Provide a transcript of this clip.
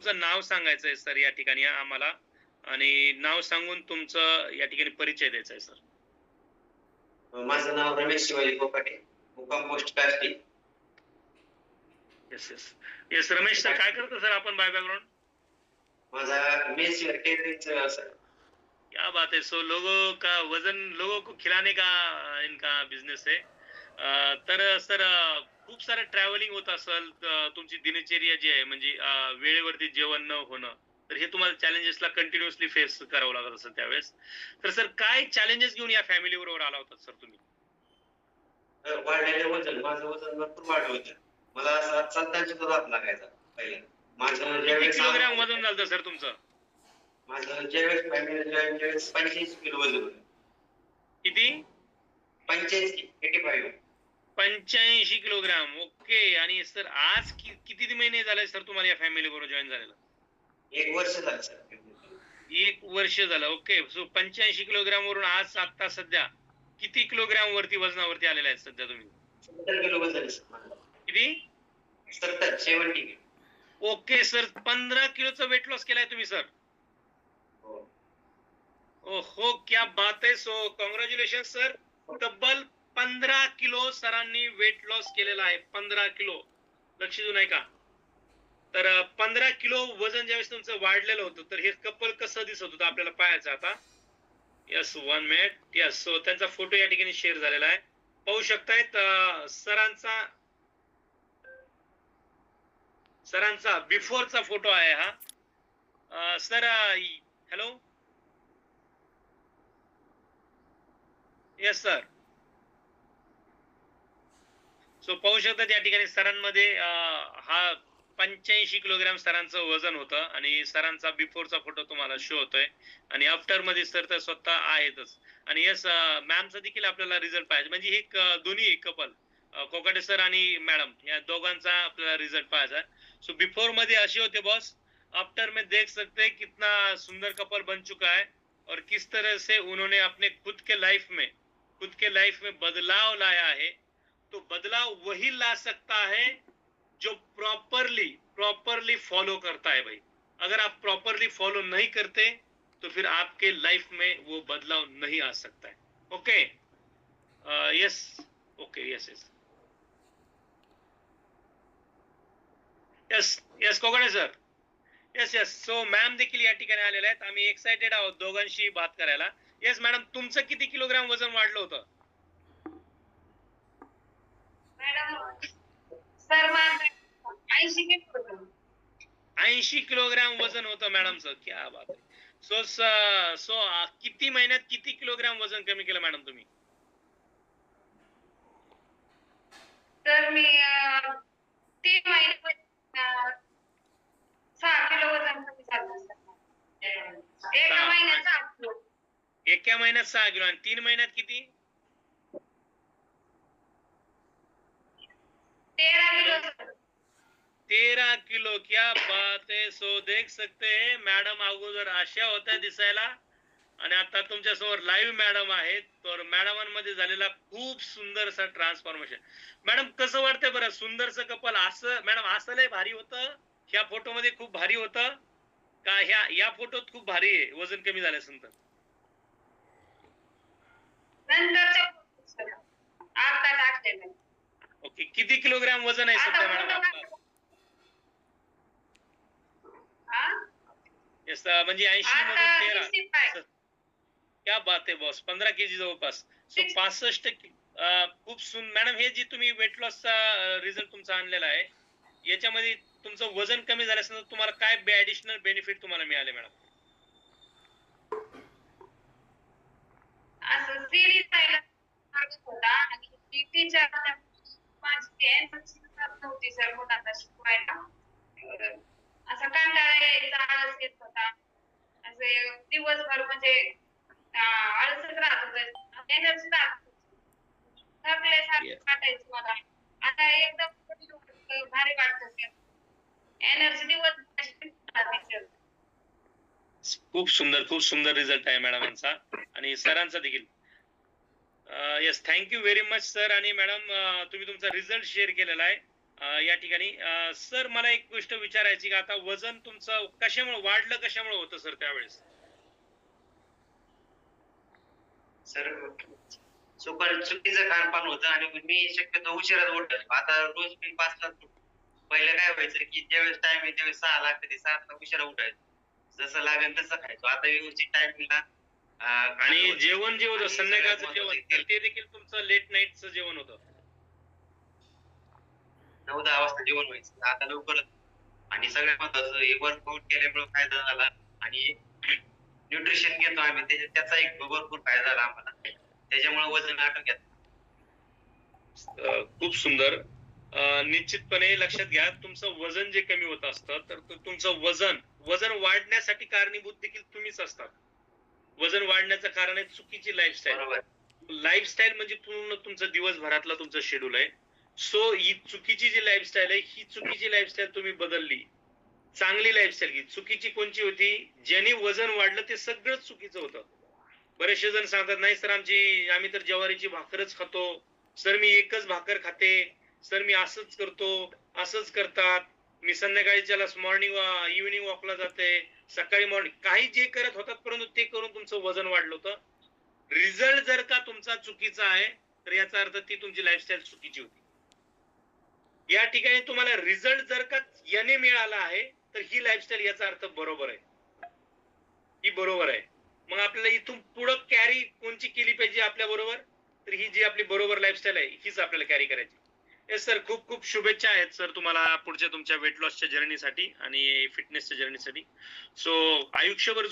तुमचं नाव सांगायचं आहे सर या ठिकाणी आम्हाला आणि नाव सांगून तुमचं या ठिकाणी परिचय द्यायचा आहे सर. माझं नाव रमेश शिवाजी कोकाटे, मुक्काम post Kashti. Yes yes yes Ramesh sir काय करतो सर आपण बाय बॅकग्राउंड? माझा मेस केटरिंगचा सर. क्या बात है. सो लोगों का वजन लोगों को खिलाने का इनका बिझनेस आहे. तर सर खूप सारं ट्रॅव्हलिंग होत असेल तुमची दिनचर्या जी आहे म्हणजे वेळेवरती जेवण न होणं, तर हे तुम्हाला चॅलेंजेसला कंटिन्युअसली फेस करावं लागत असेल त्यावेळेस. तर सर काय चॅलेंजेस घेऊन या फॅमिली बरोबर आला होता सर तुम्ही? वाढलेलं वजन, माझं वजन भरपूर वाढलं होतं. मला असा चालता सुद्धा हात लागायचा पहिला. माझं किती ज्यावेळेस किलोग्राम वजन झालं सर तुमचं? माझं ज्यावेळेस फॅमिली जॉईन त्यावेळेस 85 किलो वजन होतं. किती? 85, 85. 85 किलोग्राम. ओके. आणि सर आज किती महिने झाले सर तुम्हाला या फॅमिली बरोबर जॉईन झालेलं? 1 वर्ष झालं सर. 1 वर्ष झालं. ओके. सो 85 किलोग्राम वरून आज आता सध्या किती किलोग्राम वरती वजनावरती आलेला आहे सध्या तुम्ही? 70 किलो वजन आहे सर माझं. किती? 70, 70 किलो. Okay sir. 15 किलोचं वेट लॉस केलाय तुम्ही सर? हो. ओहो क्या बात आहे. So congratulation sir. तब्बल 15 किलो सरांनी वेट लॉस केलेला आहे. 15 किलो. लक्ष देऊ नाही का? तर 15 किलो वजन ज्यावेळेस तुमचं वाढलेलं होतं तर हे कपल कसं दिसत होतं आपल्याला पाहायचं आता. Yes 1 minute. यस. सो त्यांचा फोटो या ठिकाणी शेअर झालेला आहे. पाहू शकतायत सरांचा बिफोरचा फोटो आहे हा. Sir hello. Yes sir. So पाहू शकता या ठिकाणी सरांमध्ये हा 85 किलोग्राम सरांचं वजन होतं आणि सरांचा बिफोरचा फोटो तुम्हाला शो होतोय आणि आफ्टर मध्ये सर तर स्वतः आहेतच. आणि यस मॅमचा देखील आपल्याला रिझल्ट पाहिजे म्हणजे हे दोन्ही कपल कोकाटे सर आणि मॅडम या दोघांचा आपल्याला रिझल्ट पाहायचा. सो बिफोर मध्ये असे होते बॉस. आफ्टर में देख सकते हैं कितना सुंदर कपल बन चुका है और किस तरह से उन्होंने अपने खुद के लाइफ में बदलाव लाया है. तो बदलाव वही ला सकता है जो प्रॉपरली फॉलो करता है भाई. अगर आप प्रॉपरली फॉलो नहीं करते तो फिर आपके लाइफ में वो बदलाव नहीं आ सकता है. Okay. Yes. Okay. Yes yes yes yes Kokane sir. Yes yes. So ma'am देखील या ठिकाणी आलेल्या आहेत. आम्ही एक्साइटेड आहोत दोघांशी बात करायला. येस मॅडम तुमचं किती किलोग्राम वजन वाढलं होतं? सर माझं 80 किलो होतं. 80 किलोग्राम वजन होतं मॅडमचं. क्या बात आहे. सो किती महिन्यात किती किलोग्राम वजन कमी केलं मॅडम तुम्ही? तर मी 3 महिन्यात 6 किलो वजन कमी झालं सर. एका महिन्यात 6 किलो. एका महिन्यात 6 किलो आणि 3 महिन्यात किती? 13 किलो सर. 13 किलो. क्या बात है. सो देख सकते हैं मॅडम अगोदर अशा होत्या दिसायला आणि आता तुमच्या समोर लाईव्ह मॅडम आहेत. तर मॅडमांमध्ये झालेला खूप सुंदरसा ट्रान्सफॉर्मेशन. मॅडम कसं वाटतंय बरं सुंदरसं कपल असं मॅडम असं लय भारी होतं? ह्या फोटो मध्ये खूप भारी होतं का या फोटोत खूप भारी आहे वजन कमी झाल्यानंतर? नंतरच्या सर आता टाकलेलं. ओके. किती किलोग्राम वजन आहे सध्या मॅडम आपलं? येस म्हणजे 80 मधून 13. क्या बात आहे बॉस. 15 केजी जवळपास. सो 65 खूप मॅडम हे जे तुम्ही वेट लॉसचा रिझल्ट तुमचा आणलेला आहे याच्यामध्ये तुमचं वजन कमी झाल्यानंतर तुम्हाला काय ऍडिशनल बेनिफिट तुम्हाला मिळाले मॅडम? असं सिरीज पाहिला होता आणि टीचर माझी एनर्जी नव्हती सर मुलांना शिकवायला. असं कंटाळा यायचा, आळस येत होता. असे दिवसभर म्हणजे आळसच राहत होतं. एनर्जी राहत होती. थकल्यासारखं वाटायचं मला. आता एकदम भारी वाटतं सर. एनर्जी दिवस खूप सुंदर रिझल्ट आहे मॅडम यांचा आणि सरांचा देखील. Yes thank you very much sir. आणि मॅडम तुम्ही तुमचा रिझल्ट शेअर केलेला आहे या ठिकाणी सर मला एक गोष्ट विचारायची की आता वजन तुमचं कशामुळे होतं सर त्यावेळेस? सर चुकीचं खानपान होतं आणि मी शक्यतो उशिराच उठायचो. आता रोज मी 5ला उठतो. पहिलं काय व्हायचं की ज्यावेळेस टाइम आहे त्यावेळेस 6ला कधी 7ला उशिरा उठायचो. जसं लागेल तसं खायचो. आता व्यवस्थित टायमिंगला आणि जेवण जे होतं आणि संध्याकाळचं सगळ्यात जेवण महत्त्वाचं तर ते देखील तुमचं लेट नाईटचं जेवण होतं. 9-10 वाजता जेवण व्हायचं. आता लवकरच आणि सगळ्यात महत्त्वाचं हे वर्कआउट केल्यामुळे फायदा झाला आणि न्यूट्रिशन घेतो आम्ही त्याचा एक भरपूर फायदा झाला आम्हाला. त्याच्यामुळे वजन आटोक्यात. खूप सुंदर. निश्चितपणे लक्षात घ्या तुमचं वजन जे कमी होत असतं तर तुमचं वजन वाढण्यासाठी कारणीभूत देखील तुम्हीच असतात. वजन वाढण्याचं कारण आहे चुकीची लाईफस्टाईल. बरोबर. लाईफस्टाईल म्हणजे पूर्ण तुमचं दिवसभरातलं तुमचं शेड्यूल आहे. सो ही चुकीची जी लाईफस्टाईल आहे ही चुकीची लाईफस्टाईल तुम्ही बदलली. चांगली लाईफस्टाईल घे. चुकीची कोणची होती? ज्याने वजन वाढलं ते सगळं चुकीचं होतं. बरेचसे जण सांगतात नाही सर आम्ही तर ज्वारीची भाकरच खातो. सर मी एकच भाकर खाते. सर मी असंच करतो. असंच करतात. मी संध्याकाळी त्याला इव्हिनिंग वॉकला जाते. सकाळी मॉर्निंग काही जे करत होतात परंतु ते करून तुमचं वजन वाढलं होतं. रिझल्ट जर का तुमचा चुकीचा आहे तर याचा अर्थ ती तुमची लाईफस्टाईल चुकीची होती. या ठिकाणी तुम्हाला रिझल्ट जर का याने मिळाला आहे तर ही लाईफस्टाईल याचा अर्थ बरोबर आहे. ही बरोबर आहे. मग आपल्याला इथून पुढे कॅरी कोणची केली पाहिजे आपल्या बरोबर? तर ही जी आपली बरोबर लाईफस्टाईल आहे हीच आपल्याला कॅरी करायची. येस सर, खूप खूप शुभेच्छा आहेत सर तुम्हाला पुढच्या तुमच्या वेट लॉसच्या जर्नीसाठी आणि फिटनेसच्या जर्नीसाठी. सो आयुष्यभर